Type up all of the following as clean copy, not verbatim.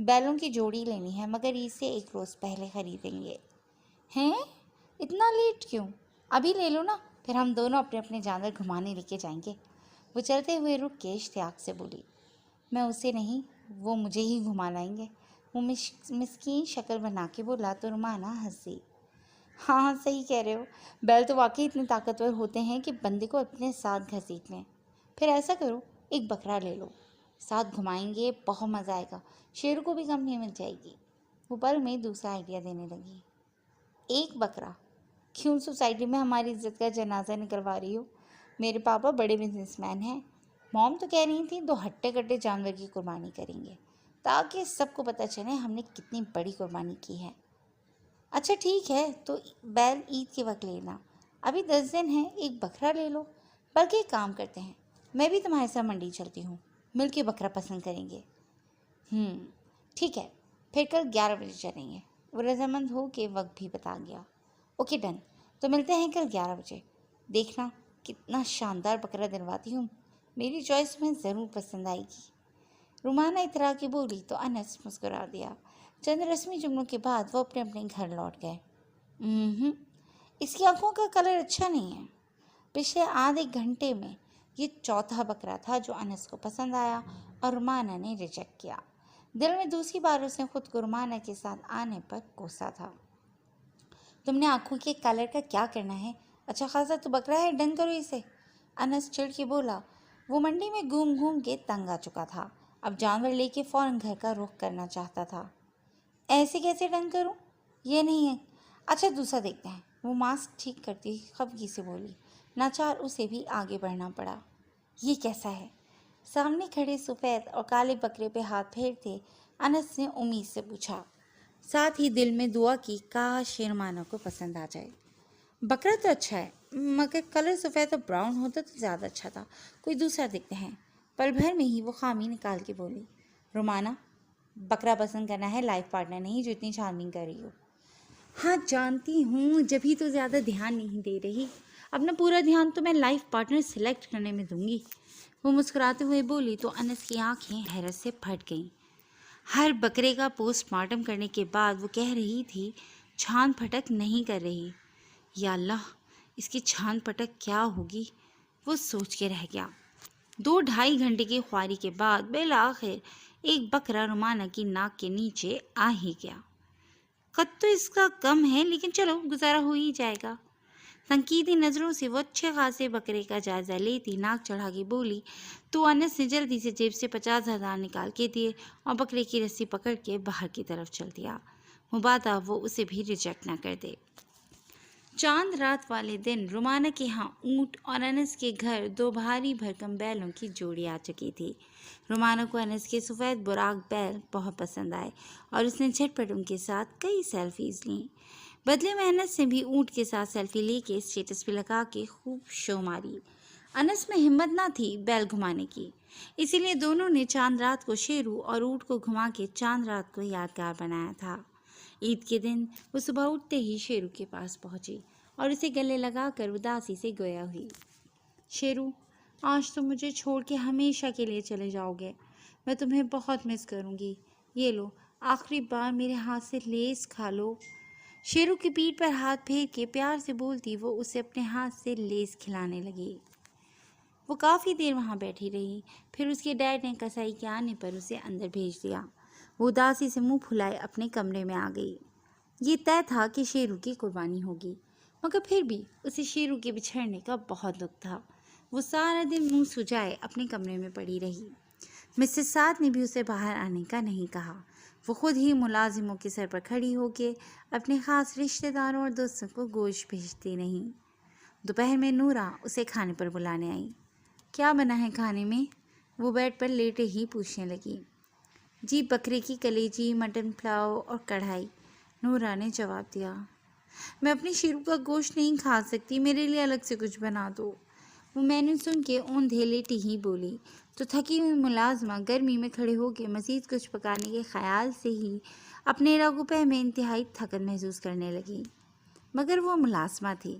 بیلوں کی جوڑی لینی ہے مگر عید سے ایک روز پہلے خریدیں گے۔ ہیں؟ اتنا لیٹ کیوں؟ ابھی لے لو نا، پھر ہم دونوں اپنے اپنے جانور گھمانے لے کے جائیں گے۔ وہ چلتے ہوئے رک کے اشتیاق سے بولی۔ میں اسے نہیں، وہ مجھے ہی گھما لائیں گے۔ وہ مسکین شکل بنا کے بولا تو رومانہ ہنسی۔ ہاں صحیح کہہ رہے ہو، بیل تو واقعی اتنے طاقتور ہوتے ہیں کہ بندے کو اپنے ساتھ گھسیٹ لیں۔ پھر ایسا کرو، ایک بکرا لے لو، ساتھ گھمائیں گے، بہت مزہ آئے گا، شیرو کو بھی کمپنی مل جائے گی۔ وہ پل میں دوسرا آئیڈیا دینے لگی۔ ایک بکرا؟ کیوں سوسائٹی میں ہماری عزت کا جنازہ نکلوا رہی ہو؟ میرے پاپا بڑے بزنس مین ہیں، موم تو کہہ رہی تھیں 2 ہٹے کٹے جانور کی قربانی کریں گے تاکہ سب کو پتہ چلے ہم نے کتنی بڑی قربانی کی ہے۔ اچھا ٹھیک ہے، تو بیل عید کے وقت لینا، ابھی 10 دن ہیں، ایک بکرا لے لو۔ بلکہ ایک کام کرتے ہیں، میں بھی تمہارے ساتھ منڈی چلتی ہوں، مل کے بکرا پسند کریں گے۔ ٹھیک ہے، پھر کل 11 بجے چلیں گے۔ وہ رضامند ہو کے وقت بھی بتا گیا۔ اوکے ڈن، تو ملتے ہیں کل 11 بجے۔ دیکھنا کتنا شاندار بکرا دلواتی ہوں، میری چوائس تمہیں ضرور پسند آئے گی۔ رومانہ اترا کے بولی تو انس مسکرا دیا۔ چند رسمی جملوں کے بعد وہ اپنے اپنے گھر لوٹ گئے۔ اس کی آنکھوں کا کلر اچھا نہیں ہے۔ پچھلے آدھے گھنٹے میں یہ چوتھا بکرا تھا جو انس کو پسند آیا اور رومانہ نے ریجیکٹ کیا۔ دل میں دوسری بار اس نے خود کو رومانہ کے ساتھ آنے پر کوسا تھا۔ تم نے آنکھوں کے کلر کا کیا کرنا ہے؟ اچھا خاصا تو بکرا ہے، ڈن کرو اسے۔ انس چڑ کے بولا۔ وہ منڈی میں گھوم گھوم کے تنگ آ چکا تھا، اب جانور لے کے فوراً گھر کا رخ کرنا چاہتا تھا۔ ایسے کیسے ڈن کروں؟ یہ نہیں ہے۔ اچھا دوسرا دیکھتے ہیں، وہ ماسک ٹھیک کرتی خفگی سے بولی۔ ناچار اسے بھی آگے بڑھنا پڑا۔ یہ کیسا ہے؟ سامنے کھڑے سفید اور کالے بکرے پہ ہاتھ پھیرتے انس نے امید سے پوچھا، ساتھ ہی دل میں دعا کی کاش رومانہ کو پسند آ جائے۔ بکرا تو اچھا ہے مگر کلر سفید اور براؤن ہوتا تو زیادہ اچھا تھا، کوئی دوسرا دیکھتے ہیں۔ پل بھر میں ہی وہ خامی نکال کے بولی۔ رومانہ، بکرا پسند کرنا ہے، لائف پارٹنر نہیں جو اتنی چارمنگ کر رہی ہو۔ ہاں جانتی ہوں، جبھی تو زیادہ دھیان نہیں دے رہی، اپنا پورا دھیان تو میں لائف پارٹنر سلیکٹ کرنے میں دوں گی۔ وہ مسکراتے ہوئے بولی تو انس کی آنکھیں حیرت سے پھٹ گئیں۔ ہر بکرے کا پوسٹ مارٹم کرنے کے بعد وہ کہہ رہی تھی چھان پھٹک نہیں کر رہی۔ یا اللہ، اس کی چھان پٹک کیا ہوگی؟ وہ سوچ کے رہ گیا۔ 2-2.5 گھنٹے کی خواری کے بعد بالآخر ایک بکرا رومانہ کی ناک کے نیچے آ ہی گیا۔ قد تو اس کا کم ہے لیکن چلو گزارا ہو ہی جائے گا۔ تنقیدی نظروں سے وہ اچھے خاصے بکرے کا جائزہ لیتی ناک چڑھا کے بولی تو انس نے جلدی سے جیب سے 50,000 نکال کے دیے اور بکرے کی رسی پکڑ کے باہر کی طرف چل دیا، مبادا وہ اسے بھی ریجیکٹ نہ کر دے۔ چاند رات والے دن رومانہ کے ہاں اونٹ اور انس کے گھر 2 بھاری بھرکم بیلوں کی جوڑی آ چکی تھی۔ رومانہ کو انس کے سفید براق بیل بہت پسند آئے اور اس نے جھٹ پٹ ان کے ساتھ کئی سیلفیز لیں۔ بدلے میں انس نے بھی اونٹ کے ساتھ سیلفی لے کے اسٹیٹس پہ لگا کے خوب شو ماری۔ انس میں ہمت نہ تھی بیل گھمانے کی، اسی لیے دونوں نے چاند رات کو شیرو اور اونٹ کو گھما کے چاند رات کو یادگار بنایا تھا۔ عید کے دن وہ صبح اٹھتے ہی شیرو کے پاس پہنچی اور اسے گلے لگا کر اداسی سے گویا ہوئی۔ شیرو، آج تو مجھے چھوڑ کے ہمیشہ کے لیے چلے جاؤ گے، میں تمہیں بہت مس کروں گی، یہ لو آخری بار میرے ہاتھ سے لیس کھا لو۔ شیرو کی پیٹھ پر ہاتھ پھیر کے پیار سے بولتی وہ اسے اپنے ہاتھ سے لیس کھلانے لگی۔ وہ کافی دیر وہاں بیٹھی رہی، پھر اس کے ڈیڈ نے کسائی کے آنے پر اسے اندر بھیج دیا۔ وہ اداسی سے منہ پھلائے اپنے کمرے میں آ گئی۔ یہ طے تھا کہ شیرو کی قربانی ہوگی، مگر پھر بھی اسے شیرو کے بچھڑنے کا بہت دکھ تھا۔ وہ سارا دن منہ سجائے اپنے کمرے میں پڑی رہی۔ مسز سعد نے بھی اسے باہر آنے کا نہیں کہا، وہ خود ہی ملازموں کے سر پر کھڑی ہو کے اپنے خاص رشتہ داروں اور دوستوں کو گوشت بھیجتی رہی۔ دوپہر میں نورا اسے کھانے پر بلانے آئی۔ کیا بنا ہے کھانے میں؟ وہ بیڈ پر لیٹے ہی پوچھنے لگی۔ جی بکرے کی کلیجی، مٹن پلاؤ اور کڑھائی، نورا نے جواب دیا۔ میں اپنی شیرو کا گوشت نہیں کھا سکتی، میرے لیے الگ سے کچھ بنا دو۔ وہ مینو سن کے اوندھے لیٹی ہی بولی تو تھکی ہوئی ملازمہ گرمی میں کھڑے ہو کے مزید کچھ پکانے کے خیال سے ہی اپنے راگوپے میں انتہائی تھکن محسوس کرنے لگی۔ مگر وہ ملازمہ تھی،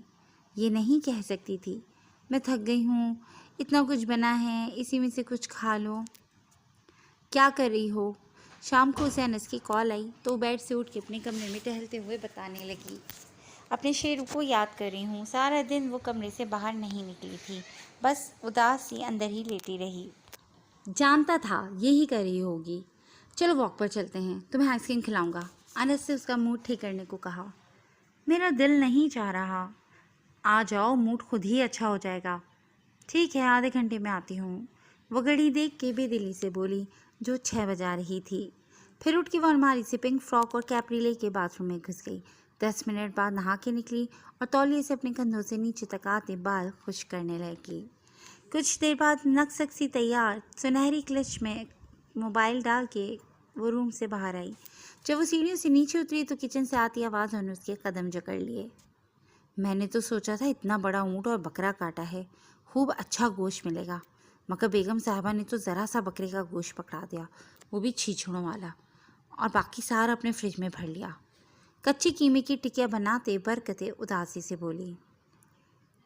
یہ نہیں کہہ سکتی تھی میں تھک گئی ہوں، اتنا کچھ بنا ہے اسی میں سے کچھ کھا لو۔ کیا کر رہی ہو؟ شام کو اسے انس کی کال آئی تو بیڈ سے اٹھ کے اپنے کمرے میں ٹہلتے ہوئے بتانے لگی، اپنے شیرو کو یاد کر رہی ہوں، سارا دن وہ کمرے سے باہر نہیں نکلی تھی، بس اداس سی اندر ہی لیٹی رہی۔ جانتا تھا یہی کر رہی ہوگی۔ چلو واک پر چلتے ہیں، تمہیں آئس کریم کھلاؤں گا، انس سے اس کا موڈ ٹھیک کرنے کو کہا۔ میرا دل نہیں چاہ رہا۔ آ جاؤ، موڈ خود ہی اچھا ہو جائے گا۔ ٹھیک ہے، آدھے گھنٹے میں آتی ہوں، وہ گھڑی دیکھ کے بے دلی سے بولی جو 6 بجا رہی تھی۔ پھر اٹھ کے وہ الماری سے پنک فراک اور کیپری لے کے باتھ روم میں گھس گئی۔ 10 منٹ بعد نہا کے نکلی اور تولیے سے اپنے کندھوں سے نیچے تک آتے بال خشک کرنے لگی۔ کچھ دیر بعد نک سی تیار سنہری کلچ میں موبائل ڈال کے وہ روم سے باہر آئی۔ جب وہ سیڑھیوں سے نیچے اتری تو کچن سے آتی آوازوں نے اس کے قدم جکڑ لیے۔ میں نے تو سوچا تھا اتنا بڑا اونٹ اور بکرا کاٹا ہے، خوب اچھا گوشت ملے گا، مگر بیگم صاحبہ نے تو ذرا سا بکرے کا گوشت پکڑا دیا، وہ بھی چھیچڑوں والا، اور باقی سارا اپنے فریج میں بھر لیا۔ کچی قیمے کی ٹکیا بناتے برکتیں اداسی سے بولی،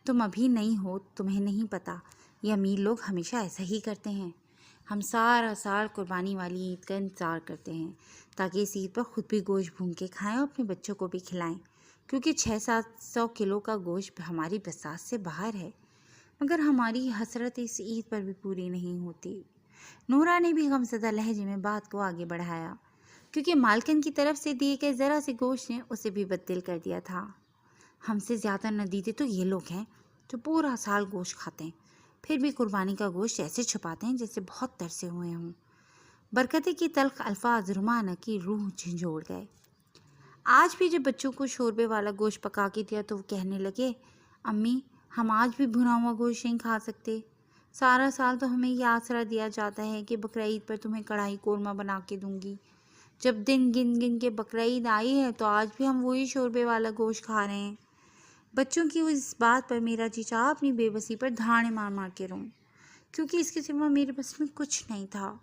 تم ابھی نہیں ہو، تمہیں نہیں پتا، یہ امیر لوگ ہمیشہ ایسا ہی کرتے ہیں۔ ہم سارا سال قربانی والی عید کا انتظار کرتے ہیں تاکہ اس عید پر خود بھی گوشت بھون کے کھائیں اور اپنے بچوں کو بھی کھلائیں، کیونکہ 600-700 کلو کا گوشت ہماری بساط سے باہر ہے، مگر ہماری حسرت اس عید پر بھی پوری نہیں ہوتی۔ نورا نے بھی غمزدہ لہجے میں بات کو آگے بڑھایا، کیونکہ مالکن کی طرف سے دیے گئے ذرا سے گوشت نے اسے بھی بددل کر دیا تھا۔ ہم سے زیادہ ندیدے تو یہ لوگ ہیں جو پورا سال گوشت کھاتے ہیں، پھر بھی قربانی کا گوشت ایسے چھپاتے ہیں جیسے بہت ترسے ہوئے ہوں۔ برکتے کی تلخ الفاظ رومانہ کی روح جھنجھوڑ گئے۔ آج بھی جب بچوں کو شوربے والا گوشت پکا کے دیا تو وہ کہنے لگے، امی ہم آج بھی بھنا ہوا گوشت نہیں کھا سکتے، سارا سال تو ہمیں یہ آسرا دیا جاتا ہے کہ بقرعید پر تمہیں کڑھائی قورمہ بنا کے دوں گی، جب دن گن گن کے بقرعید آئی ہے تو آج بھی ہم وہی شوربے والا گوشت کھا رہے ہیں۔ بچوں کی اس بات پر میرا جی چاہا اپنی بے بسی پر دھاڑے مار مار کے روں، کیونکہ اس کے سوا میرے بس میں کچھ نہیں تھا۔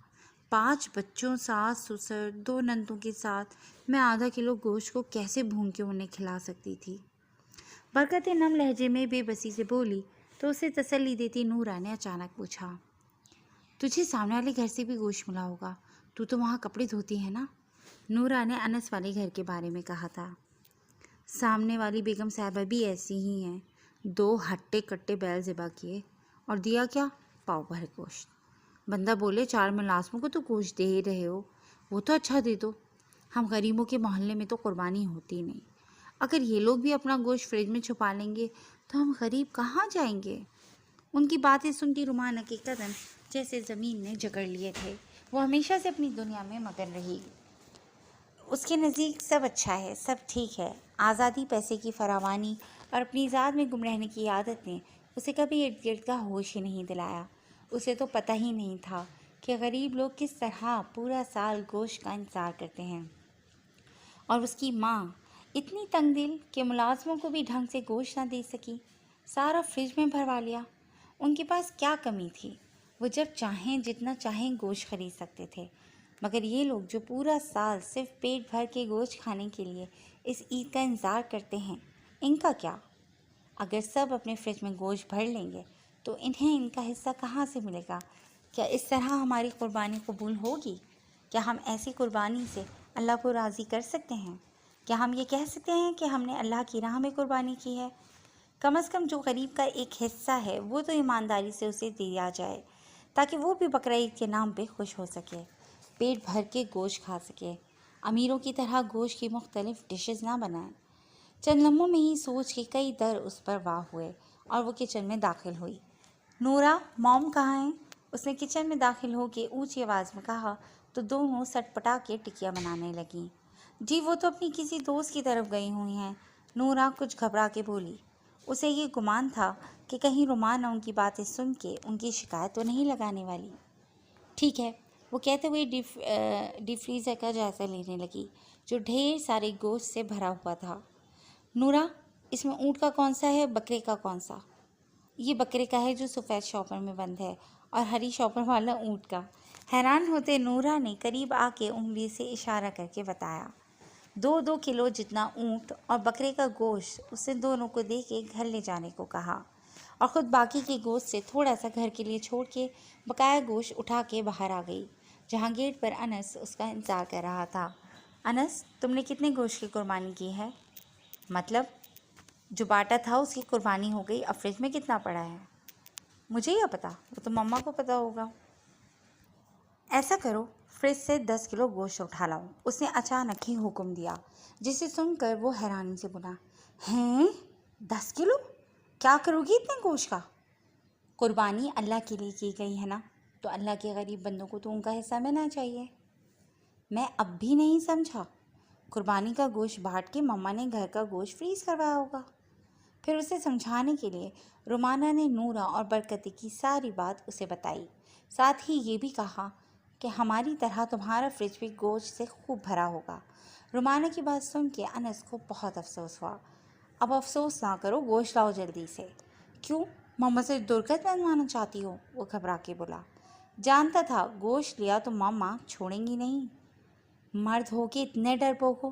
5 بچوں، ساس سسر، 2 نندوں کے ساتھ میں آدھا کلو گوشت کو کیسے بھون کے انہیں کھلا سکتی تھی؟ برکت نم لہجے میں بے بسی سے بولی تو اسے تسلی دیتی نورا نے اچانک پوچھا، تجھے سامنے والے گھر سے بھی گوشت ملا ہوگا، تو وہاں کپڑے دھوتی ہے نا؟ نورا نے انس والے گھر کے بارے میں کہا تھا۔ سامنے والی بیگم صاحبہ بھی ایسی ہی ہیں، 2 ہٹے کٹے بیل ذبح کیے اور دیا کیا؟ پاؤ بھر گوشت۔ بندہ بولے 4 ملازموں کو تو گوشت دے ہی رہے ہو، وہ تو اچھا دے دو، ہم غریبوں کے محلے میں تو قربانی ہوتی نہیں، اگر یہ لوگ بھی اپنا گوشت فریج میں چھپا لیں گے تو ہم غریب کہاں جائیں گے؟ ان کی باتیں سنتی رومانہ کے قدم جیسے زمین نے جکڑ لیے تھے۔ وہ ہمیشہ سے اپنی دنیا میں مگن رہی، اس کے نزدیک سب اچھا ہے، سب ٹھیک ہے۔ آزادی، پیسے کی فراوانی اور اپنی ذات میں گم رہنے کی عادت نے اسے کبھی ارد گرد کا ہوش ہی نہیں دلایا۔ اسے تو پتہ ہی نہیں تھا کہ غریب لوگ کس طرح پورا سال گوشت کا انتظار کرتے ہیں، اور اس کی ماں اتنی تنگ دل کہ ملازموں کو بھی ڈھنگ سے گوشت نہ دے سکی، سارا فریج میں بھروا لیا۔ ان کے پاس کیا کمی تھی؟ وہ جب چاہیں جتنا چاہیں گوشت خرید سکتے تھے، مگر یہ لوگ جو پورا سال صرف پیٹ بھر کے گوشت کھانے کے لیے اس عید کا انتظار کرتے ہیں، ان کا کیا؟ اگر سب اپنے فریج میں گوشت بھر لیں گے تو انہیں ان کا حصہ کہاں سے ملے گا؟ کیا اس طرح ہماری قربانی قبول ہوگی؟ کیا ہم ایسی قربانی سے اللہ کو راضی کر سکتے ہیں؟ کیا ہم یہ کہہ سکتے ہیں کہ ہم نے اللہ کی راہ میں قربانی کی ہے؟ کم از کم جو غریب کا ایک حصہ ہے وہ تو ایمانداری سے اسے دیا جائے، تاکہ وہ بھی بقرعید کے نام پہ خوش ہو سکے، پیٹ بھر کے گوشت کھا سکے، امیروں کی طرح گوشت کی مختلف ڈشز نہ بنائیں۔ چند لمحوں میں ہی سوچ کے کئی در اس پر واہ ہوئے اور وہ کچن میں داخل ہوئی۔ نورا، موم کہاں ہیں؟ اس نے کچن میں داخل ہو کے اونچی آواز میں کہا تو دونوں سٹ پٹا کے ٹکیاں بنانے لگیں۔ جی وہ تو اپنی کسی دوست کی طرف گئی ہوئی ہیں، نورا کچھ گھبرا کے بولی۔ اسے یہ گمان تھا کہ کہیں رومانہ ان کی باتیں سن کے ان کی شکایت تو نہیں لگانے والی۔ ٹھیک ہے، وہ کہتے ہوئے ڈی فریزر کا جائزہ لینے لگی جو ڈھیر سارے گوشت سے بھرا ہوا تھا۔ نورا، اس میں اونٹ کا کون سا ہے، بکرے کا کون سا؟ یہ بکرے کا ہے جو سفید شاپر میں بند ہے، اور ہری شاپر والا اونٹ کا۔ حیران ہوتے نورا نے قریب آ کے انگلی سے اشارہ کر کے بتایا۔ 2 کلو جتنا اونٹ اور بکرے کا گوشت اس نے دونوں کو دے کے گھر لے جانے کو کہا، اور خود باقی کے گوشت سے تھوڑا سا گھر کے لیے چھوڑ کے بقایا گوشت اٹھا کے باہر آ گئی۔ جہاں گیٹ پر انس اس کا انتظار کر رہا تھا۔ انس، تم نے کتنے گوشت کی قربانی کی ہے؟ مطلب جو باٹا تھا اس کی قربانی ہو گئی، اب فریج میں کتنا پڑا ہے؟ مجھے کیا پتا، وہ تو مما کو پتا ہوگا۔ ایسا کرو، فریج سے 10 کلو گوشت اٹھا لاؤ، اس نے اچانک ہی حکم دیا، جسے سن کر وہ حیرانی سے بولا، ہیں 10 کلو؟ کیا کرو گی اتنے گوشت کا؟ قربانی اللہ کے لیے کی گئی ہے نا، تو اللہ کے غریب بندوں کو تو ان کا حصہ ملنا چاہیے۔ میں اب بھی نہیں سمجھا۔ قربانی کا گوشت بانٹ کے مما نے گھر کا گوشت فریز کروایا ہوگا۔ پھر اسے سمجھانے کے لیے رومانہ نے نورا اور برکتی کی ساری بات اسے بتائی، ساتھ ہی یہ بھی کہا کہ ہماری طرح تمہارا فریج بھی گوشت سے خوب بھرا ہوگا۔ رومانہ کی بات سن کے انس کو بہت افسوس ہوا۔ اب افسوس نہ کرو، گوشت لاؤ جلدی سے۔ کیوں، ماما سے درگت بنوانا چاہتی ہو؟ وہ گھبرا کے بولا۔ جانتا تھا گوشت لیا تو ماما چھوڑیں گی نہیں۔ مرد ہو کے اتنے ڈرپوک ہو؟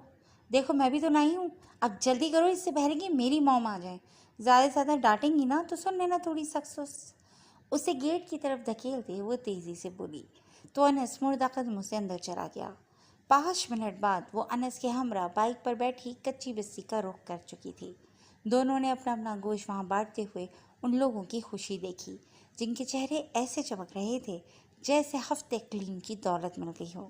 دیکھو میں بھی تو نہیں ہوں، اب جلدی کرو اس سے پہلے کہ میری موم آ جائے۔ زیادہ سے زیادہ ڈانٹیں گی نا تو سن لینا تھوڑی سخت۔ اسے گیٹ کی طرف دھکیلتے وہ تیزی سے بولی تو انس مردہ قدموں سے اندر چلا گیا۔ 5 منٹ بعد وہ انس کے ہمراہ بائک پر بیٹھی کچی بستی کا رخ کر چکی تھی۔ دونوں نے اپنا اپنا گوشت وہاں بانٹتے ہوئے ان لوگوں کی خوشی دیکھی جن کے چہرے ایسے چمک رہے تھے جیسے ہفتے کلیم کی دولت مل گئی ہو۔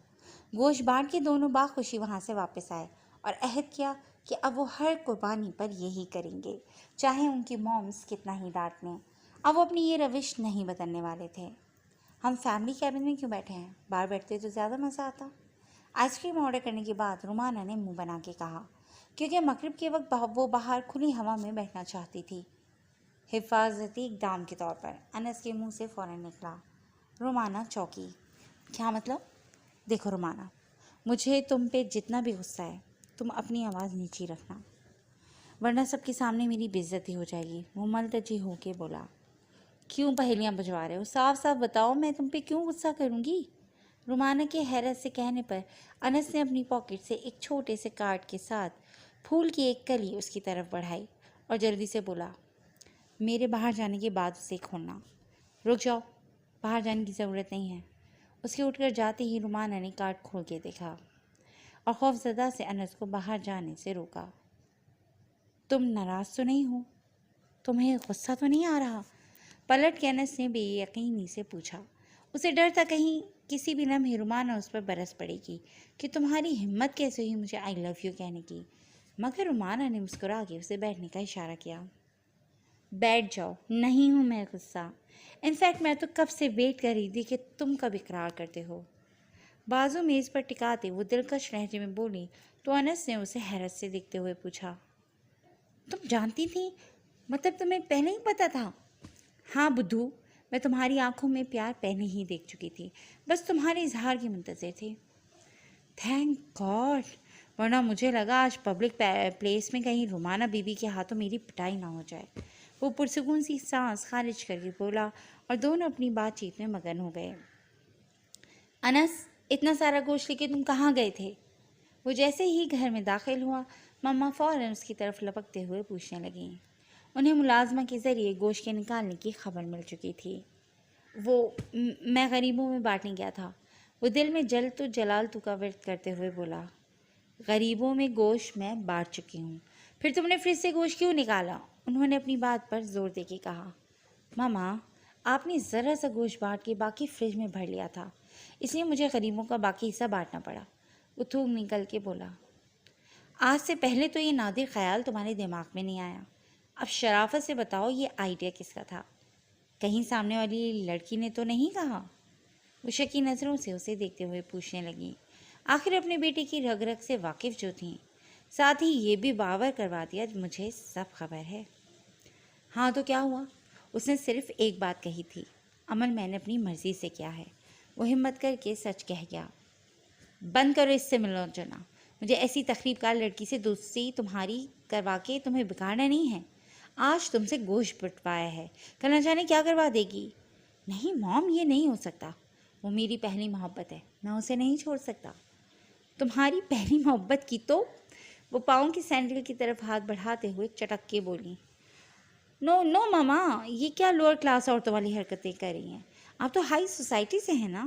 گوشت بانٹ کے دونوں باخوشی وہاں سے واپس آئے اور عہد کیا کہ اب وہ ہر قربانی پر یہی کریں گے، چاہے ان کی مومز کتنا ہی ڈانٹ لیں۔ اب وہ اپنی یہ روش نہیں بدلنے والے تھے۔ ہم فیملی کیبن میں کیوں بیٹھے ہیں؟ باہر بیٹھتے تو زیادہ مزہ آتا۔ آئس کریم آرڈر کرنے کے بعد رومانہ نے منہ بنا کے کہا، کیونکہ مغرب کے وقت وہ باہر کھلی ہوا میں بیٹھنا چاہتی تھی۔ حفاظتی اقدام کے طور پر انس کے منہ سے فوراً نکلا۔ رومانہ چوکی۔ کیا مطلب؟ دیکھو رومانہ، مجھے تم پہ جتنا بھی غصہ ہے تم اپنی آواز نیچی رکھنا، ورنہ سب کے سامنے میری بے عزتی ہو جائے گی۔ وہ ملتجی ہو کے بولا۔ کیوں پہیلیاں بجوا رہے ہو؟ صاف صاف بتاؤ، میں تم پہ کیوں غصہ کروں گی؟ رومانہ کے حیرت سے کہنے پر انس نے اپنی پاکٹ سے ایک چھوٹے سے کارڈ کے ساتھ پھول کی ایک کلی اس کی طرف بڑھائی اور جلدی سے بولا، میرے باہر جانے کے بعد اسے کھولنا۔ رک جاؤ، باہر جانے کی ضرورت نہیں ہے۔ اس کے اٹھ کر جاتے ہی رومانہ نے کارڈ کھول کے دیکھا اور خوفزدہ سے انس کو باہر جانے سے روکا۔ تم ناراض تو نہیں ہو؟ تمہیں غصہ تو نہیں آ رہا؟ پلٹ کے انس نے بے یقینی سے پوچھا۔ اسے ڈر تھا کہیں کسی بھی لمحے رومانہ اس پر برس پڑے گی کہ تمہاری ہمت کیسے ہوئی مجھے آئی لو یو کہنے کی، مگر رومانہ نے مسکرا کے اسے بیٹھنے کا اشارہ کیا۔ بیٹھ جاؤ، نہیں ہوں میں غصہ، انفیکٹ میں تو کب سے ویٹ کر رہی تھی کہ تم کب اقرار کرتے ہو۔ بازو میز پر ٹکاتے وہ دلکش لہجے میں بولی تو انس نے اسے حیرت سے دیکھتے ہوئے پوچھا، تم جانتی تھی؟ مطلب تمہیں پہلے ہی پتا تھا؟ ہاں بدھو، میں تمہاری آنکھوں میں پیار پہلے ہی دیکھ چکی تھی، بس تمہارے اظہار کی منتظر تھی۔ تھینک گاڈ، ورنہ مجھے لگا آج پبلک پلیس میں کہیں رومانہ بی بی کے ہاتھوں میری پٹائی نہ ہو جائے۔ وہ پرسکون سی سانس خارج کر کے بولا اور دونوں اپنی بات چیت میں مگن ہو گئے۔ انس، اتنا سارا گوشت لے کے تم کہاں گئے تھے؟ وہ جیسے ہی گھر میں داخل ہوا، مما فوراً اس کی طرف لپکتے ہوئے پوچھنے لگیں۔ انہیں ملازمہ کے ذریعے گوشت کے نکالنے کی خبر مل چکی تھی۔ میں غریبوں میں بانٹنے گیا تھا۔ وہ دل میں جلتو جلالتو کا ورد کرتے ہوئے بولا۔ غریبوں میں گوشت میں بانٹ چکی ہوں، پھر تم نے فریج سے گوشت کیوں نکالا؟ انہوں نے اپنی بات پر زور دے کے کہا۔ ماما، آپ نے ذرا سا گوشت بانٹ کے باقی فریج میں بھر لیا تھا، اس لیے مجھے غریبوں کا باقی حصہ بانٹنا پڑا۔ وہ تھوک نکل کے بولا۔ آج سے پہلے تو یہ نادر خیال تمہارے دماغ میں نہیں آیا، اب شرافت سے بتاؤ یہ آئیڈیا کس کا تھا؟ کہیں سامنے والی لڑکی نے تو نہیں کہا؟ وہ شکی نظروں سے اسے دیکھتے ہوئے پوچھنے لگیں۔ آخر اپنے بیٹے کی رگ رگ سے واقف جو تھیں، ساتھ ہی یہ بھی باور کروا دیا مجھے سب خبر ہے۔ ہاں تو کیا ہوا؟ اس نے صرف ایک بات کہی تھی، عمل میں نے اپنی مرضی سے کیا ہے۔ وہ ہمت کر کے سچ کہہ گیا۔ بند کرو اس سے ملنا جلنا، مجھے ایسی تقریب کار لڑکی سے دوستی تمہاری کروا کے تمہیں بگاڑنا نہیں ہے۔ آج تم سے گوشت بٹوایا ہے، کل نہ جانے کیا کروا دے گی۔ نہیں موم، یہ نہیں ہو سکتا، وہ میری پہلی محبت ہے، میں اسے نہیں چھوڑ سکتا۔ تمہاری پہلی محبت کی تو؟ وہ پاؤں کی سینڈل کی طرف ہاتھ بڑھاتے ہوئے چٹک کے بولی۔ نو نو ماما، یہ کیا لوور کلاس عورتوں والی حرکتیں کر رہی ہیں؟ آپ تو ہائی سوسائٹی سے ہیں نا۔